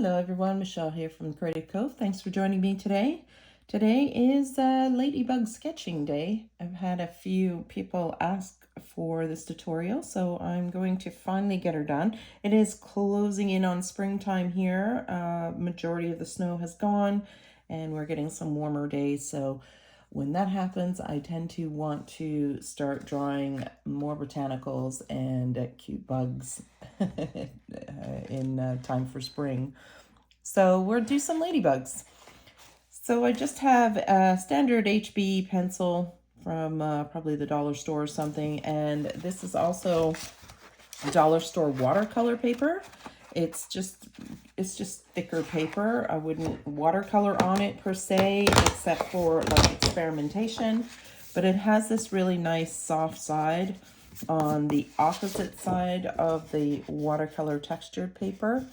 Hello everyone, Michelle here from Creative Cove. Thanks for joining me today. Today is Ladybug sketching day. I've had a few people ask for this tutorial, so I'm going to finally get her done. It is closing in on springtime here. Majority of the snow has gone and we're getting some warmer days, so when that happens, I tend to want to start drawing more botanicals and cute bugs in time for spring. So we'll do some ladybugs. So I just have a standard HB pencil from probably the dollar store or something, and this is also dollar store watercolor paper. It's just thicker paper. I wouldn't watercolor on it per se, except for like experimentation, but it has this really nice soft side on the opposite side of the watercolor textured paper.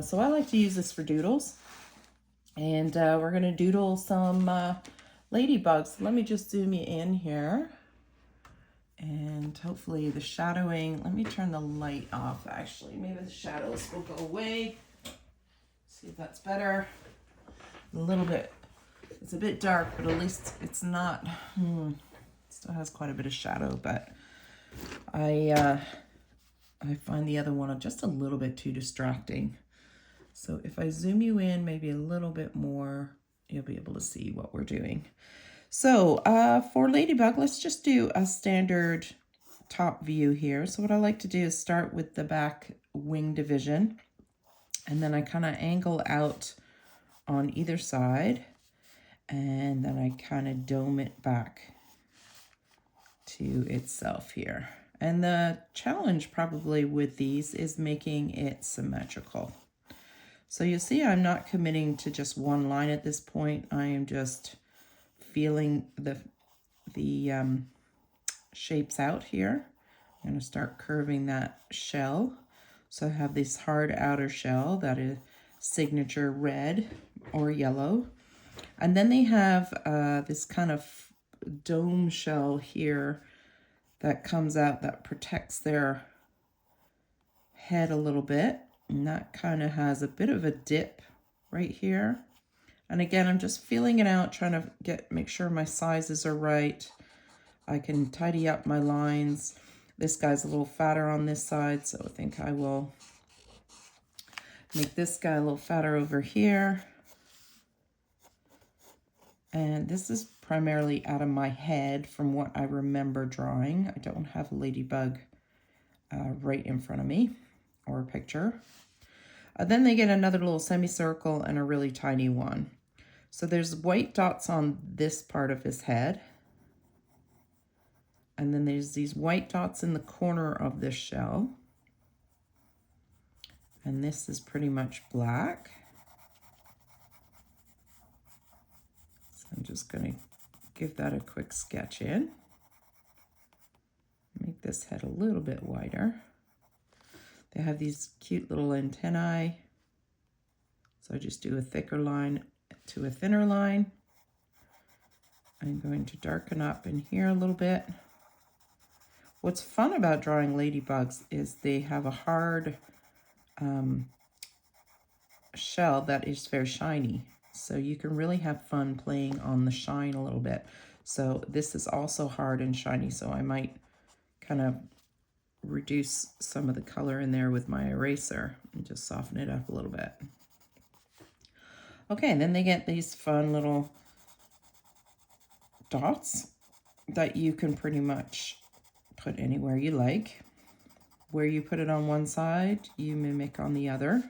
So I like to use this for doodles, and we're gonna doodle some ladybugs. Let me just zoom you in here. And hopefully the shadowing, let me turn the light off actually. Maybe the shadows will go away. See if that's better. A little bit, it's a bit dark, but at least it's not, still has quite a bit of shadow, but I find the other one just a little bit too distracting. So if I zoom you in maybe a little bit more, you'll be able to see what we're doing. So for Ladybug, let's just do a standard top view here. So what I like to do is start with the back wing division, and then I kind of angle out on either side, and then I kind of dome it back to itself here. And the challenge probably with these is making it symmetrical. So you see I'm not committing to just one line at this point. I am just feeling the shapes out here. I'm going to start curving that shell. So I have this hard outer shell that is signature red or yellow. And then they have this kind of dome shell here that comes out that protects their head a little bit. And that kind of has a bit of a dip right here. And again, I'm just feeling it out, trying to make sure my sizes are right. I can tidy up my lines. This guy's a little fatter on this side, so I think I will make this guy a little fatter over here. And this is primarily out of my head from what I remember drawing. I don't have a ladybug right in front of me or a picture. Then they get another little semicircle and a really tiny one. So there's white dots on this part of his head. And then there's these white dots in the corner of this shell. And this is pretty much black. So I'm just going to give that a quick sketch in. Make this head a little bit wider. They have these cute little antennae. So I just do a thicker line to a thinner line. I'm going to darken up in here a little bit. What's fun about drawing ladybugs is they have a hard shell that is very shiny. So you can really have fun playing on the shine a little bit. So this is also hard and shiny, so I might kind of reduce some of the color in there with my eraser and just soften it up a little bit. Okay, and then they get these fun little dots that you can pretty much put anywhere you like. Where you put it on one side, you mimic on the other.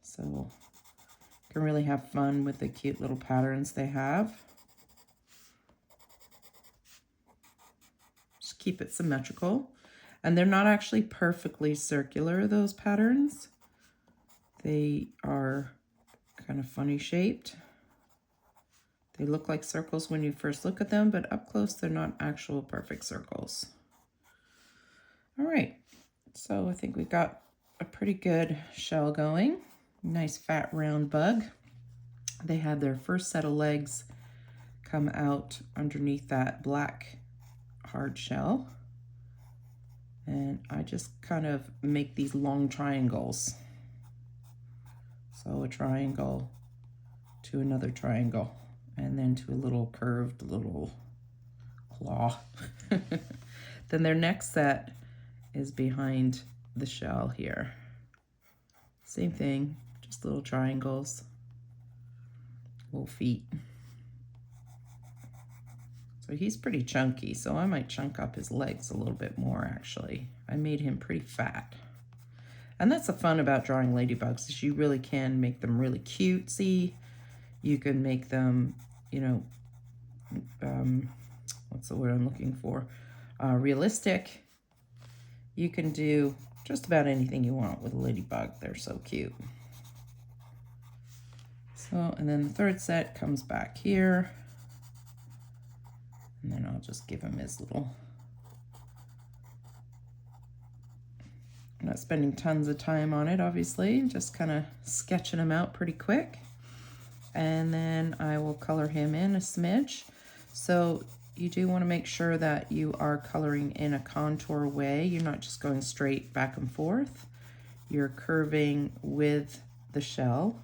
So you can really have fun with the cute little patterns they have. Just keep it symmetrical. And they're not actually perfectly circular, those patterns. They are kind of funny shaped. They look like circles when you first look at them, but up close, they're not actual perfect circles. All right, so I think we've got a pretty good shell going. Nice fat round bug. They have their first set of legs come out underneath that black hard shell. And I just kind of make these long triangles. So a triangle to another triangle, and then to a little curved little claw. Then their next set is behind the shell here. Same thing, just little triangles, little feet. So he's pretty chunky, so I might chunk up his legs a little bit more actually. I made him pretty fat. And that's the fun about drawing ladybugs, is you really can make them really cutesy. You can make them, you know, what's the word I'm looking for? Realistic. You can do just about anything you want with a ladybug. They're so cute. So, and then the third set comes back here. And then I'll just give him his little, I'm not spending tons of time on it, obviously, just kind of sketching him out pretty quick. And then I will color him in a smidge. So you do want to make sure that you are coloring in a contour way. You're not just going straight back and forth. You're curving with the shell.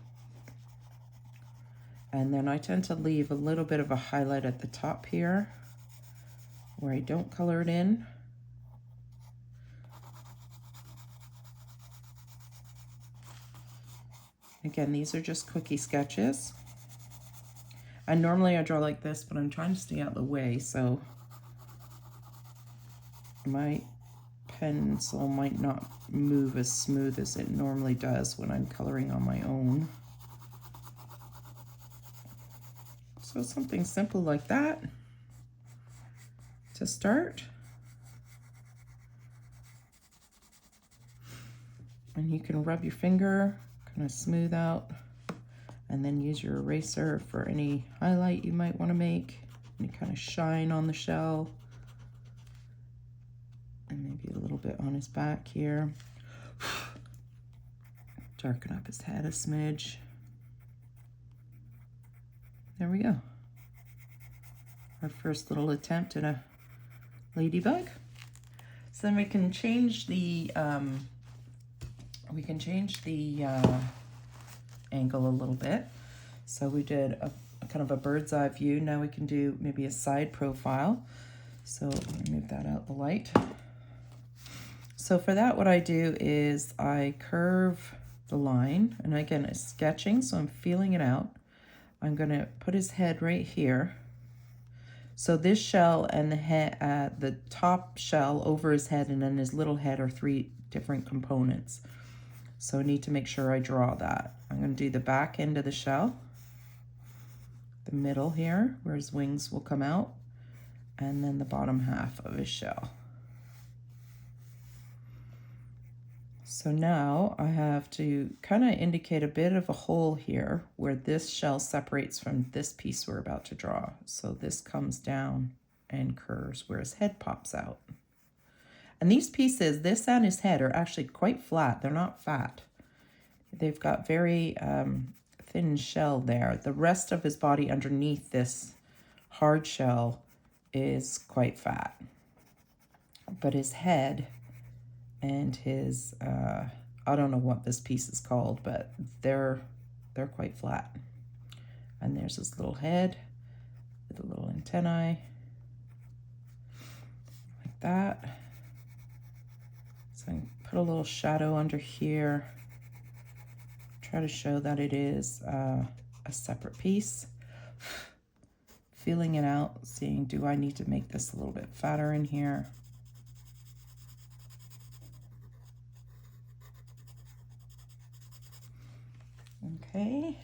And then I tend to leave a little bit of a highlight at the top here where I don't color it in. Again, these are just quickie sketches. And normally I draw like this, but I'm trying to stay out of the way, so my pencil might not move as smooth as it normally does when I'm coloring on my own. So something simple like that to start. And you can rub your finger, kind of smooth out, and then use your eraser for any highlight you might want to make. And you kind of shine on the shell. And maybe a little bit on his back here. Darken up his head a smidge. There we go. Our first little attempt at a ladybug. So then we can change the angle a little bit. So we did a kind of a bird's eye view. Now we can do maybe a side profile. So let me move that out the light. So for that, what I do is I curve the line, and again, it's sketching, so I'm feeling it out. I'm gonna put his head right here. So this shell and the head, the top shell over his head and then his little head are three different components. So I need to make sure I draw that. I'm gonna do the back end of the shell, the middle here, where his wings will come out, and then the bottom half of his shell. So now I have to kind of indicate a bit of a hole here where this shell separates from this piece we're about to draw. So this comes down and curves where his head pops out. And these pieces, this and his head, are actually quite flat. They're not fat. They've got very thin shell there. The rest of his body underneath this hard shell is quite fat. But his head and his, I don't know what this piece is called, but they're quite flat. And there's his little head with a little antennae, like that. So I can put a little shadow under here, try to show that it is a separate piece. Feeling it out, seeing, do I need to make this a little bit fatter in here? Okay,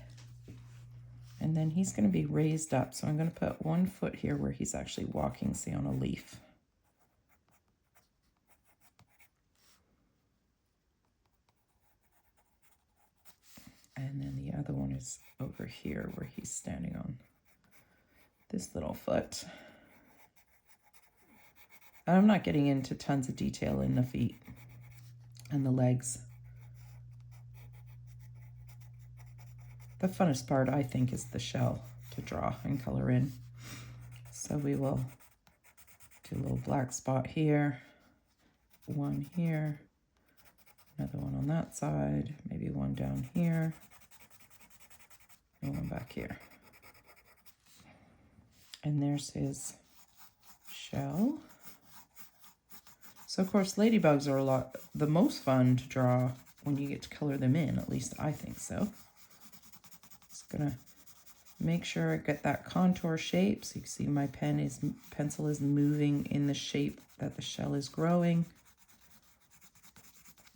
and then he's going to be raised up, so I'm going to put 1 foot here where he's actually walking, see, on a leaf. And then the other one is over here where he's standing on this little foot. And I'm not getting into tons of detail in the feet and the legs. The funnest part, I think, is the shell to draw and color in. So we will do a little black spot here, one here, another one on that side, maybe one down here, and one back here. And there's his shell. So of course ladybugs are the most fun to draw when you get to color them in, at least I think so. Just gonna make sure I get that contour shape. So you can see my pencil is moving in the shape that the shell is growing.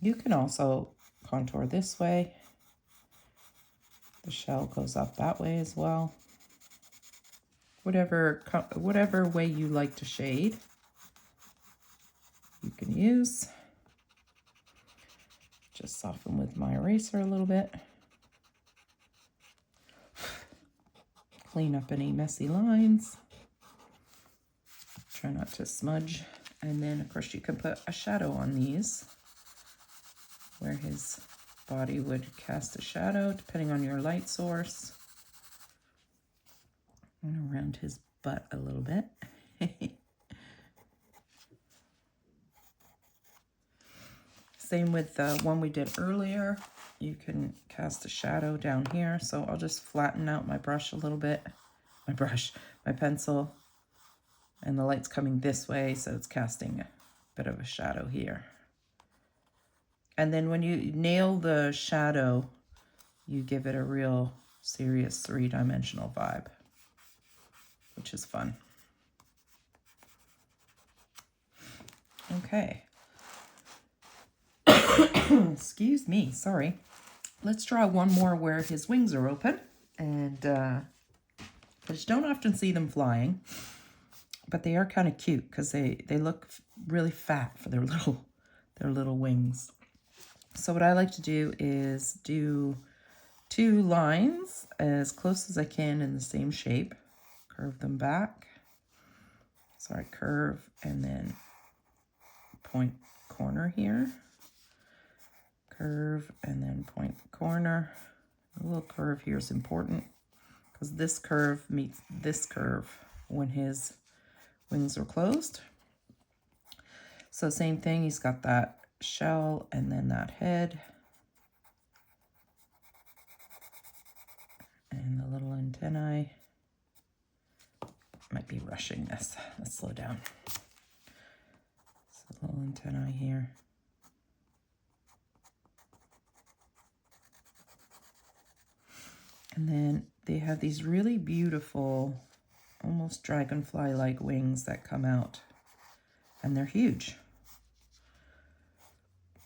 You can also contour this way. The shell goes up that way as well. Whatever way you like to shade, you can use. Just soften with my eraser a little bit. Clean up any messy lines. Try not to smudge. And then of course you can put a shadow on these where his body would cast a shadow depending on your light source. And around his butt a little bit. Same with the one we did earlier. You can cast a shadow down here. So I'll just flatten out my brush a little bit. My pencil. And the light's coming this way, so it's casting a bit of a shadow here. And then when you nail the shadow, you give it a real serious three-dimensional vibe, which is fun. Okay. Excuse me, sorry. Let's draw one more where his wings are open. And I just don't often see them flying, but they are kind of cute because they look really fat for their little wings. So what I like to do is do 2 lines as close as I can in the same shape. Curve them back. Sorry, curve and then point corner here. Curve and then point the corner. A little curve here is important because this curve meets this curve when his wings are closed. So same thing, he's got that shell and then that head. And the little antennae. Might be rushing this. Let's slow down. So little antennae here. And then they have these really beautiful, almost dragonfly-like wings that come out. And they're huge.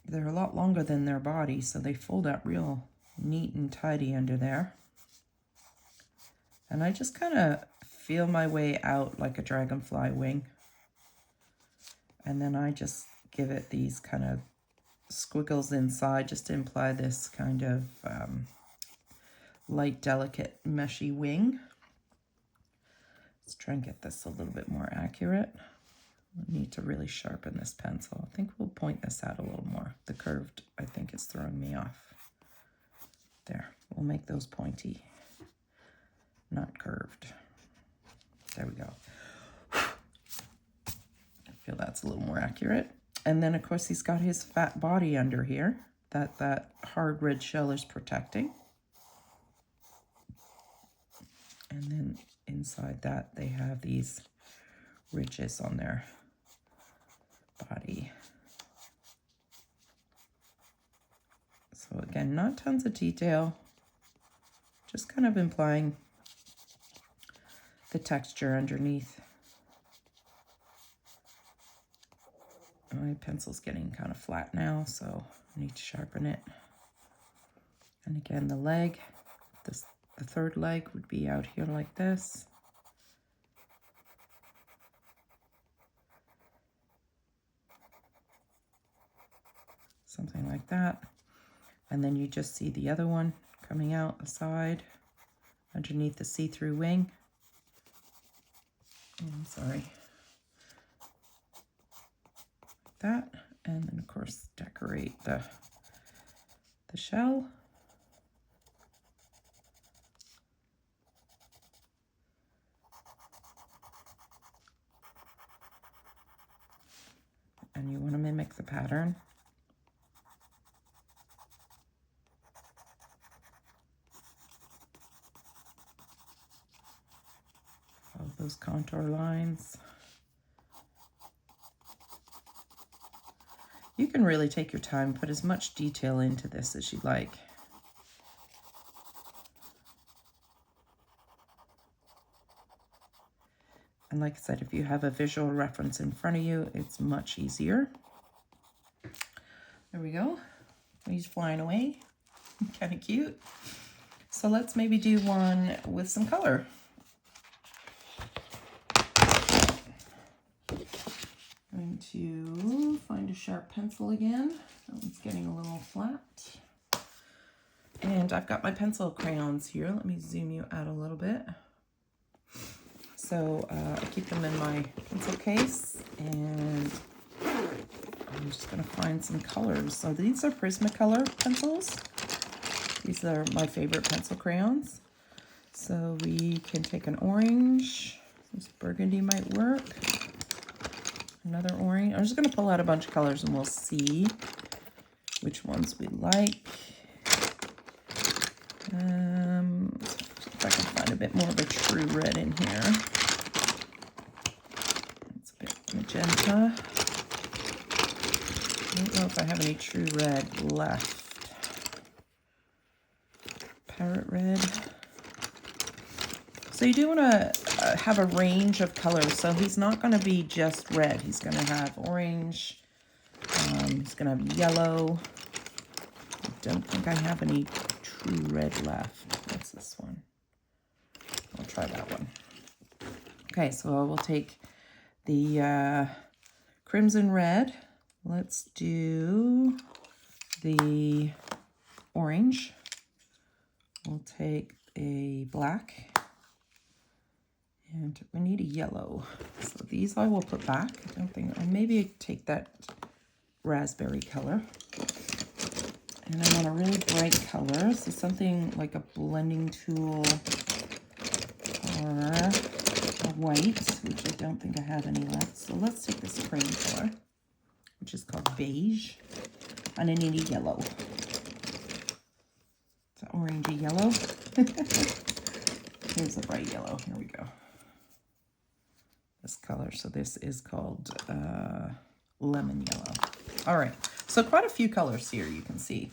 They're a lot longer than their body, so they fold out real neat and tidy under there. And I just kind of feel my way out like a dragonfly wing. And then I just give it these kind of squiggles inside just to imply this kind of light, delicate, meshy wing. Let's try and get this a little bit more accurate. We need to really sharpen this pencil. I think we'll point this out a little more. The curved, I think, is throwing me off. There, we'll make those pointy, not curved. There we go. I feel that's a little more accurate. And then, of course, he's got his fat body under here that hard red shell is protecting. And then inside that, they have these ridges on their body. So again, not tons of detail, just kind of implying the texture underneath. My pencil's getting kind of flat now, so I need to sharpen it. And again, the leg, the third leg would be out here like this. Something like that. And then you just see the other one coming out the side underneath the see-through wing. Oh, I'm sorry. Like that. And then, of course, decorate the shell. And you want to mimic the pattern pattern. Follow those contour lines. You can really take your time, put as much detail into this as you like. And like I said, if you have a visual reference in front of you, it's much easier. There we go. He's flying away. Kind of cute. So let's maybe do one with some color. I'm going to find a sharp pencil again. That one's getting a little flat. And I've got my pencil crayons here. Let me zoom you out a little bit. So I keep them in my pencil case, and I'm just going to find some colors. So these are Prismacolor pencils. These are my favorite pencil crayons. So we can take an orange. This burgundy might work. Another orange. I'm just going to pull out a bunch of colors and we'll see which ones we like. If I can find a bit more of a true red in here. It's a bit magenta. I don't know if I have any true red left. Parrot red. So you do want to have a range of colors. So he's not going to be just red. He's going to have orange. He's going to have yellow. I don't think I have any true red left. What's this one? I'll try that one. Okay, so we'll take the crimson red. Let's do the orange. We'll take a black. And we need a yellow. So these I will put back. I don't think, or maybe take that raspberry color. And I want a really bright color. So something like a blending tool or a white, which I don't think I have any left. So let's take this cream color, which is called beige. And I need a yellow. It's an orangey yellow. Here's a bright yellow. Here we go. This color. So this is called lemon yellow. All right. So quite a few colors here you can see.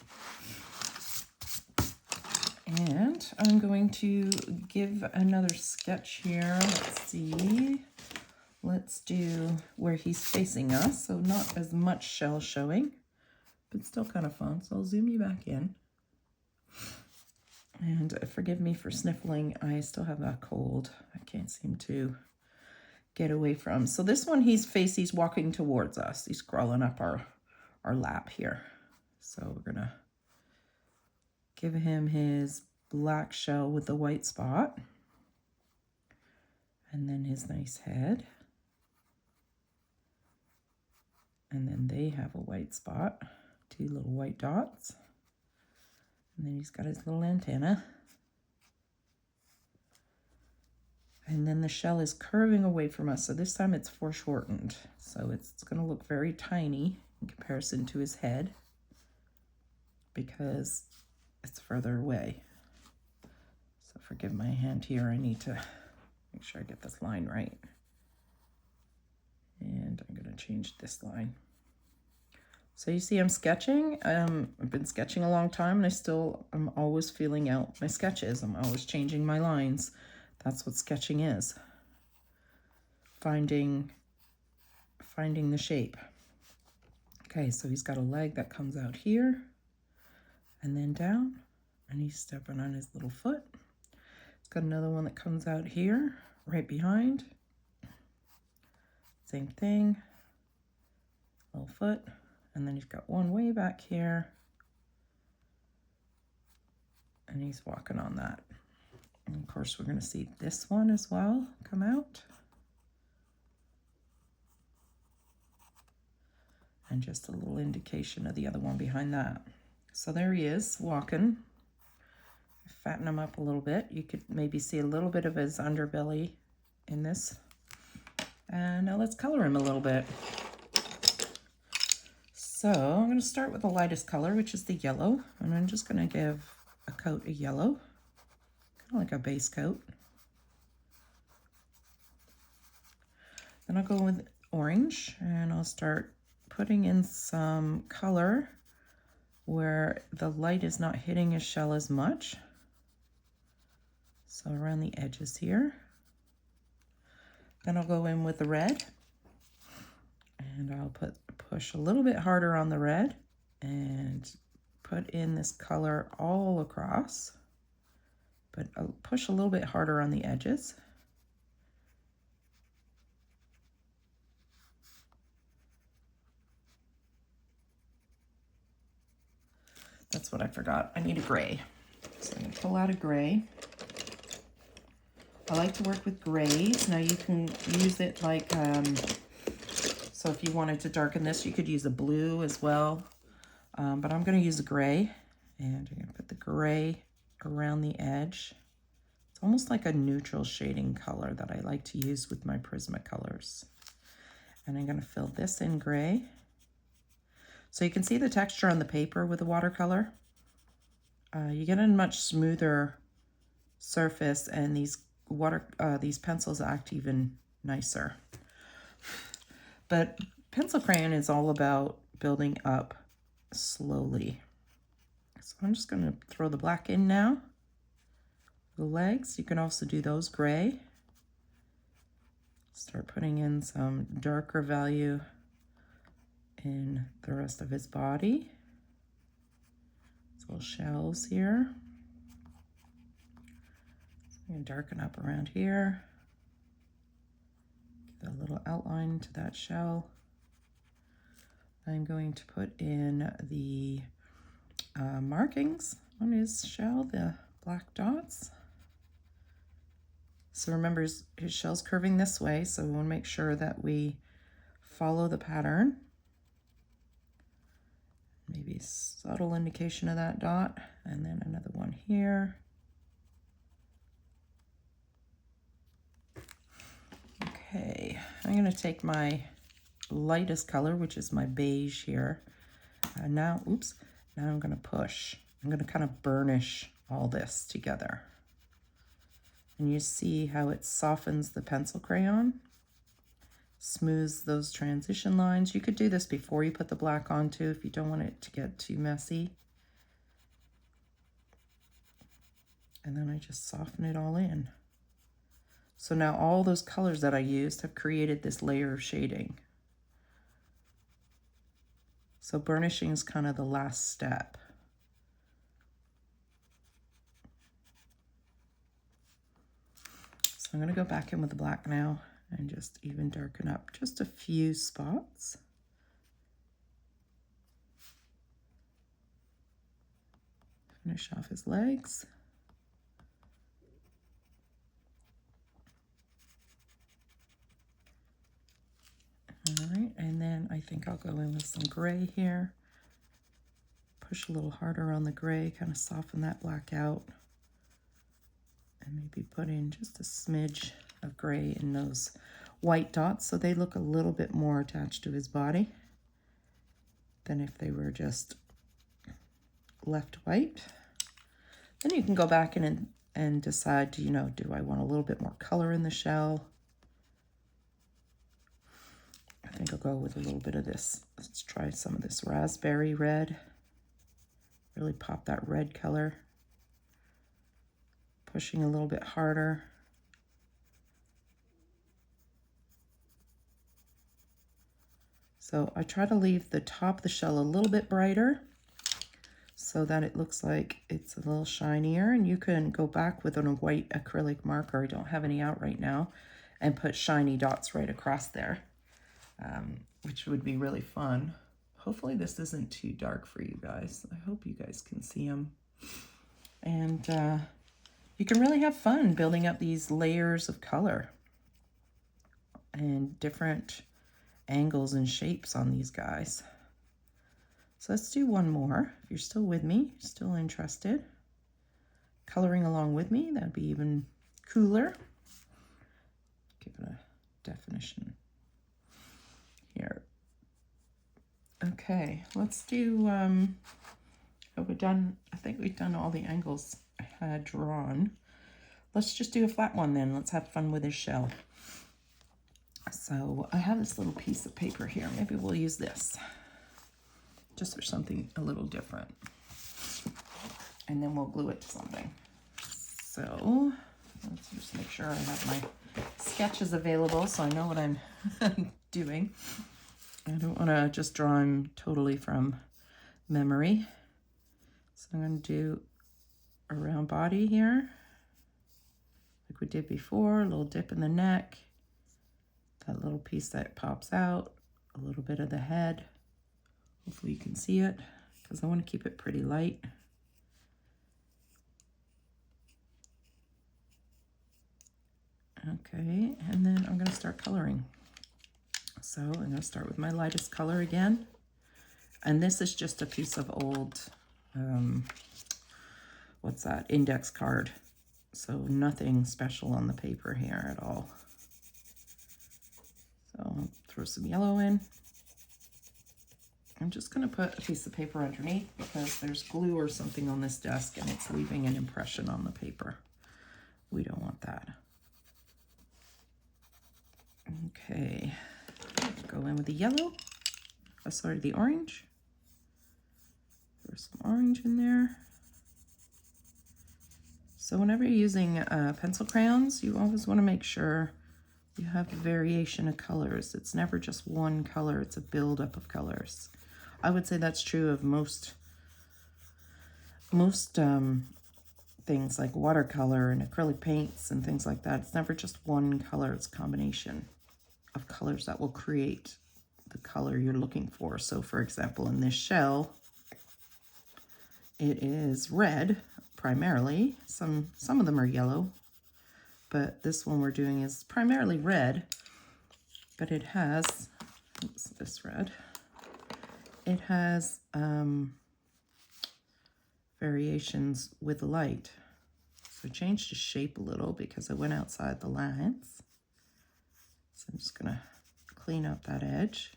And I'm going to give another sketch here. Let's see. Let's do where he's facing us. So not as much shell showing, but still kind of fun. So I'll zoom you back in. And forgive me for sniffling. I still have that cold. I can't seem to get away from. So this one, he's walking towards us. He's crawling up our lap here. So we're gonna give him his black shell with the white spot. And then his nice head. And then they have a white spot, 2 little white dots. And then he's got his little antenna. And then the shell is curving away from us. So this time it's foreshortened. So it's going to look very tiny in comparison to his head because it's further away. So forgive my hand here. I need to make sure I get this line right. And I'm going to change this line. So you see I'm sketching. I've been sketching a long time and I'm always feeling out my sketches. I'm always changing my lines. That's what sketching is. Finding the shape. Okay, so he's got a leg that comes out here and then down, and he's stepping on his little foot. He's got another one that comes out here, right behind. Same thing, little foot, and then he's got one way back here, and he's walking on that. And of course, we're going to see this one as well come out. And just a little indication of the other one behind that. So there he is, walking. Fatten him up a little bit. You could maybe see a little bit of his underbelly in this. And now let's color him a little bit. So I'm going to start with the lightest color, which is the yellow, and I'm just going to give a coat of yellow, kind of like a base coat. Then I'll go with orange, and I'll start putting in some color where the light is not hitting his shell as much. So around the edges here. Then I'll go in with the red, and I'll push a little bit harder on the red and put in this color all across, but I'll push a little bit harder on the edges. That's what I forgot. I need a gray. So I'm going to pull out a gray. I like to work with grays. Now you can use it like, so if you wanted to darken this, you could use a blue as well. But I'm going to use a gray, and I'm going to put the gray around the edge. It's almost like a neutral shading color that I like to use with my Prismacolors. And I'm going to fill this in gray. So you can see the texture on the paper with the watercolor. You get a much smoother surface, and these pencils act even nicer. But pencil crayon is all about building up slowly. So I'm just going to throw the black in now. The legs, you can also do those gray. Start putting in some darker value in the rest of his body. His little shells here. I'm going to darken up around here. Give a little outline to that shell. I'm going to put in the markings on his shell, the black dots. So remember, his shell's curving this way, so we want to make sure that we follow the pattern. Maybe a subtle indication of that dot, and then another one here. Okay, I'm going to take my lightest color, which is my beige here. Now I'm going to push. I'm going to kind of burnish all this together. And you see how it softens the pencil crayon, smooths those transition lines. You could do this before you put the black on too, if you don't want it to get too messy. And then I just soften it all in. So now all those colors that I used have created this layer of shading. So burnishing is kind of the last step. So I'm going to go back in with the black now and just even darken up just a few spots. Finish off his legs. All right, and then I think I'll go in with some gray here. Push a little harder on the gray, kind of soften that black out. And maybe put in just a smidge of gray in those white dots so they look a little bit more attached to his body than if they were just left white. Then you can go back in and decide, do I want a little bit more color in the shell? I think I'll go with a little bit of this. Let's try some of this raspberry red. Really pop that red color. Pushing a little bit harder. So I try to leave the top of the shell a little bit brighter so that it looks like it's a little shinier, and you can go back with a white acrylic marker, I don't have any out right now, and put shiny dots right across there, which would be really fun. Hopefully this isn't too dark for you guys. I hope you guys can see them. And you can really have fun building up these layers of color and different angles and shapes on these guys. So let's do one more. If you're still with me, still interested, coloring along with me, that'd be even cooler. Give it a definition here. Okay, let's do, have we done, I think we've done all the angles I had drawn. Let's just do a flat one then. Let's have fun with his shell. So I have this little piece of paper here. Maybe we'll use this just for something a little different. And then we'll glue it to something. So let's just make sure I have my sketches available so I know what I'm doing. I don't want to just draw him totally from memory. So I'm going to do a round body here, like we did before, a little dip in the neck, that little piece that pops out, a little bit of the head. Hopefully you can see it, because I want to keep it pretty light. Okay, and then I'm going to start coloring. So I'm going to start with my lightest color again. And this is just a piece of old, what's that, index card. So nothing special on the paper here at all. So I'll throw some yellow in. I'm just going to put a piece of paper underneath because there's glue or something on this desk and it's leaving an impression on the paper. We don't want that. Okay, go in with the yellow. Oh, sorry, the orange. Throw some orange in there. So whenever you're using pencil crayons, you always want to make sure you have a variation of colors. It's never just one color, it's a buildup of colors. I would say that's true of most things like watercolor and acrylic paints and things like that. It's never just one color, it's a combination of colors that will create the color you're looking for. So for example, in this shell, it is red primarily. Some of them are yellow, but this one we're doing is primarily red, but it has, oops, this red, it has variations with light. So I changed the shape a little because I went outside the lines. So I'm just gonna clean up that edge.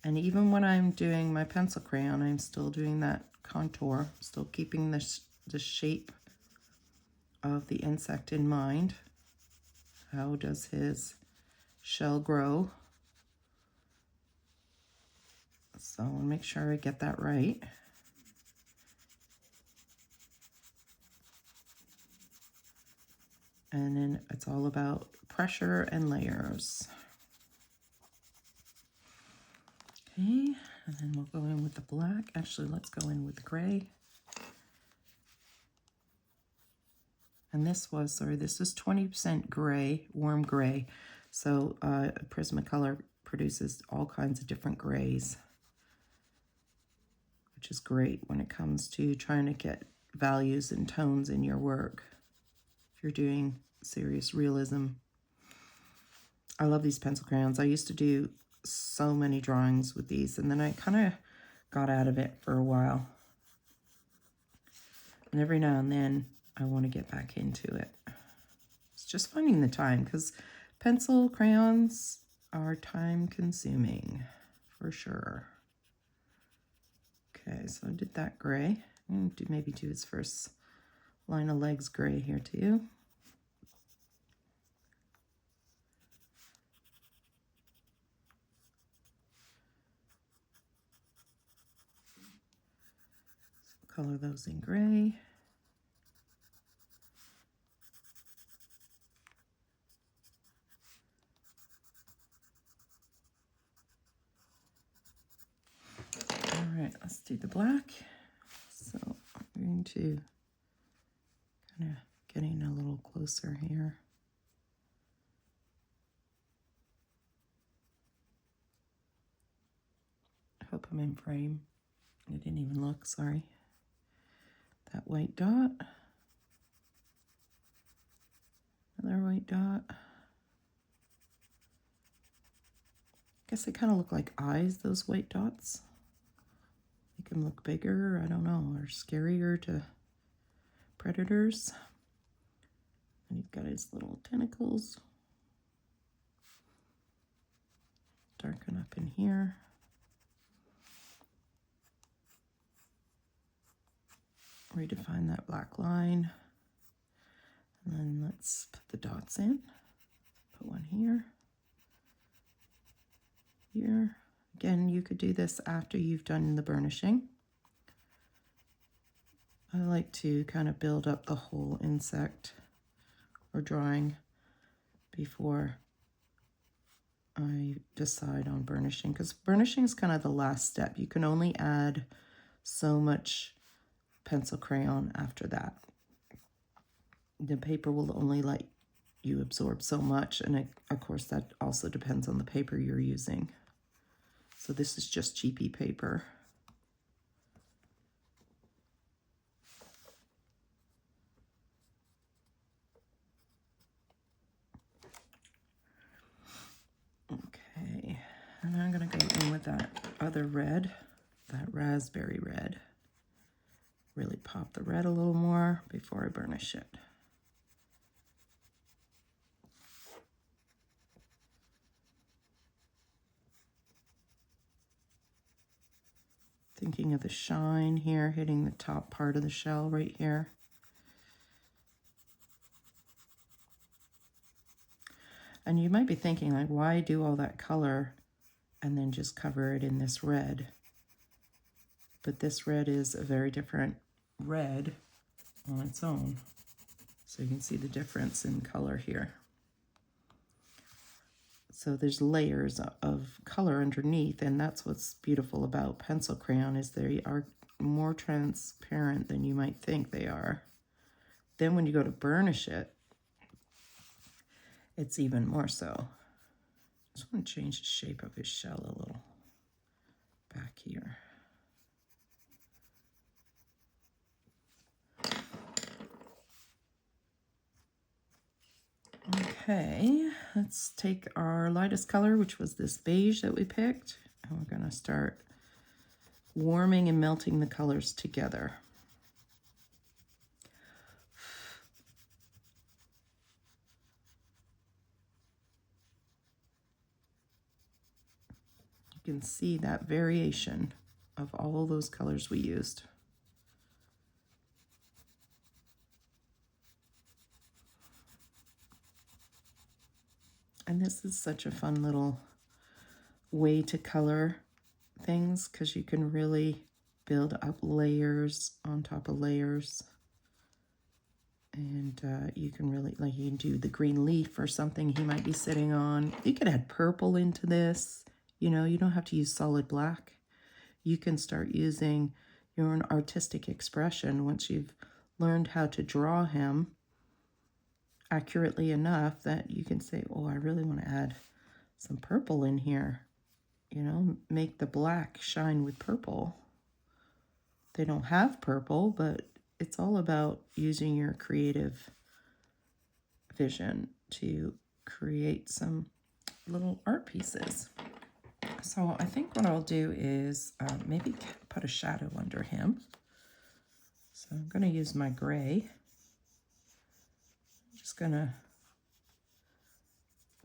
And even when I'm doing my pencil crayon, I'm still doing that contour, still keeping the shape of the insect in mind. How does his shell grow? So I'll make sure I get that right. And then it's all about pressure and layers. Okay, and then we'll go in with the black. Actually, let's go in with the gray. And this was 20% gray, warm gray. So Prismacolor produces all kinds of different grays, which is great when it comes to trying to get values and tones in your work. If you're doing serious realism. I love these pencil crayons. I used to do so many drawings with these, and then I kind of got out of it for a while. And every now and then I want to get back into it. It's just finding the time, because pencil crayons are time consuming for sure. Okay, so I did that gray. I'm going to maybe do his first line of legs gray here too. Color those in gray. All right, let's do the black. So I'm going to kind of getting a little closer here. I hope I'm in frame. I didn't even look, sorry. That white dot. Another white dot. I guess they kind of look like eyes, those white dots. Make them look bigger, I don't know, or scarier to predators. And he's got his little tentacles. Darken up in here. redefine that black line. And then let's put the dots in. Put one here. Here. Again, you could do this after you've done the burnishing. I like to kind of build up the whole insect or drawing before I decide on burnishing, because burnishing is kind of the last step. You can only add so much pencil crayon after that. The paper will only let you absorb so much, and of course that also depends on the paper you're using. So this is just cheapy paper. Okay, and I'm gonna go in with that other red, that raspberry red. Really pop the red a little more before I burnish it. Thinking of the shine here, hitting the top part of the shell right here. And you might be thinking, like, why do all that color and then just cover it in this red? But this red is a very different red on its own. So you can see the difference in color here. So there's layers of color underneath, and that's what's beautiful about pencil crayon, is they are more transparent than you might think they are. Then when you go to burnish it, it's even more so. Just want to change the shape of his shell a little back here. Okay, let's take our lightest color, which was this beige that we picked, and we're going to start warming and melting the colors together. You can see that variation of all those colors we used. And this is such a fun little way to color things, because you can really build up layers on top of layers. And you can really, like, you can do the green leaf or something he might be sitting on. You could add purple into this. You know, you don't have to use solid black. You can start using your own artistic expression once you've learned how to draw him accurately enough that you can say, oh, I really want to add some purple in here. You know, make the black shine with purple. They don't have purple, but it's all about using your creative vision to create some little art pieces. So I think what I'll do is maybe put a shadow under him. So I'm going to use my gray. I'm just going to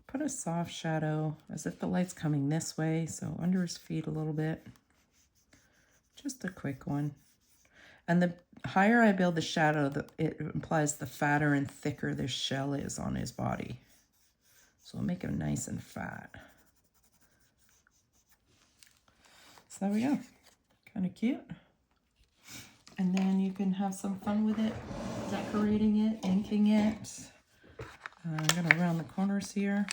put a soft shadow as if the light's coming this way, so under his feet a little bit. Just a quick one. And the higher I build the shadow, it implies the fatter and thicker this shell is on his body. So I'll make him nice and fat. So there we go. Kind of cute. And then you can have some fun with it, decorating it, inking it. I'm going to round the corners here.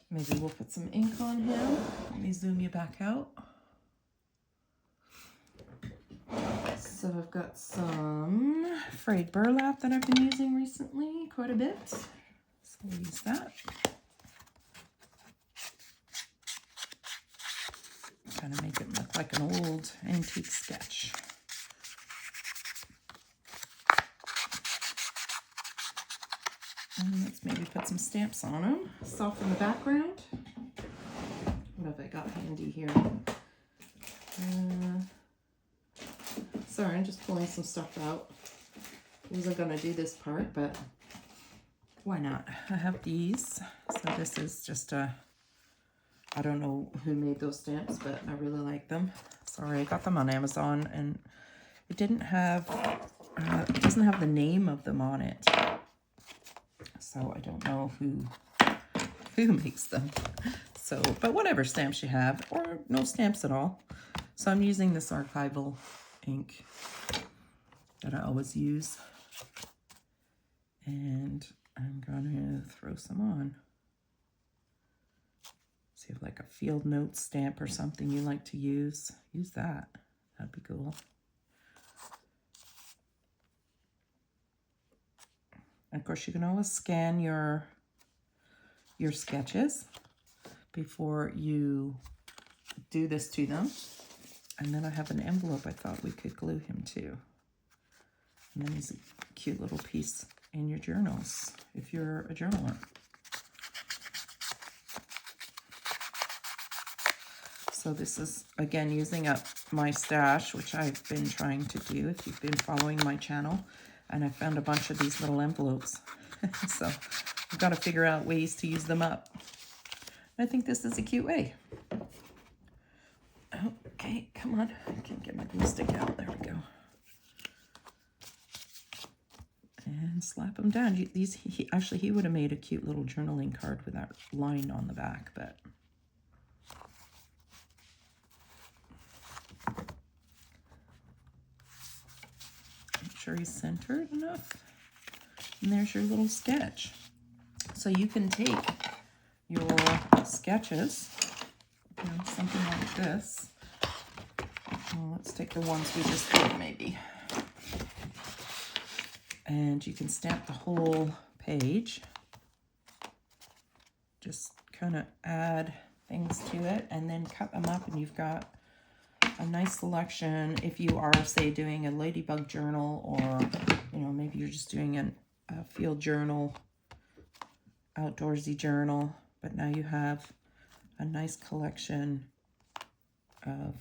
Maybe we'll put some ink on him. Let me zoom you back out. So I've got some frayed burlap that I've been using recently quite a bit. So we'll use that. Kind of make it look like an old antique sketch. And let's maybe put some stamps on them. Soften the background. What have I got handy here? Sorry, I'm just pulling some stuff out. I wasn't going to do this part, but why not? I have these. So this is just a I don't know who made those stamps, but I really like them. Sorry, I got them on Amazon, and it didn't have, it doesn't have the name of them on it. So I don't know who makes them. So, but whatever stamps you have, or no stamps at all. So I'm using this archival ink that I always use. And I'm gonna throw some on. So you have like a field note stamp or something you like to use that. That'd be cool. And of course, you can always scan your sketches before you do this to them. And then I have an envelope I thought we could glue him to. And then he's a cute little piece in your journals if you're a journaler. So this is, again, using up my stash, which I've been trying to do if you've been following my channel. And I found a bunch of these little envelopes. So I've got to figure out ways to use them up. I think this is a cute way. Okay, come on. I can't get my glue stick out. There we go. And slap them down. Actually, he would have made a cute little journaling card with that line on the back, but... make sure he's centered enough. And there's your little sketch. So you can take your sketches, something like this. Well, let's take the ones we just did, maybe. And you can stamp the whole page. Just kind of add things to it and then cut them up, and you've got a nice selection if you are, say, doing a Ladybug journal, or, maybe you're just doing a field journal, outdoorsy journal, but now you have a nice collection of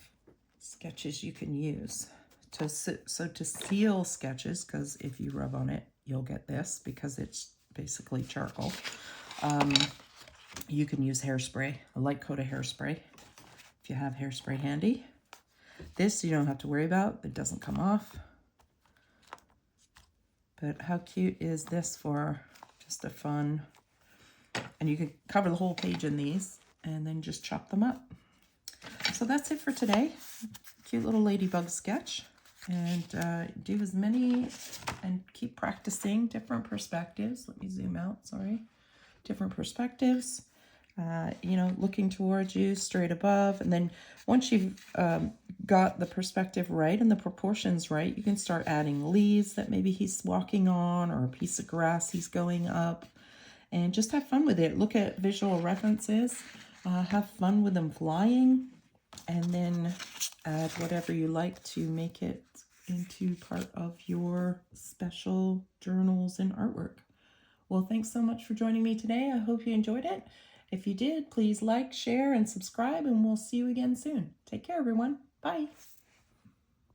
sketches you can use. So to seal sketches, because if you rub on it, you'll get this, because it's basically charcoal. You can use hairspray, a light coat of hairspray, if you have hairspray handy. This you don't have to worry about. It doesn't come off. But how cute is this for just a fun... and you can cover the whole page in these and then just chop them up. So that's it for today. Cute little ladybug sketch. And do as many and keep practicing different perspectives. Let me zoom out, sorry. Different perspectives. Looking towards you, straight above. And then once you've got the perspective right and the proportions right, you can start adding leaves that maybe he's walking on, or a piece of grass he's going up. And just have fun with it. Look at visual references. Have fun with them flying. And then add whatever you like to make it into part of your special journals and artwork. Well, thanks so much for joining me today. I hope you enjoyed it. If you did, please like, share, and subscribe, and we'll see you again soon. Take care, everyone. Bye.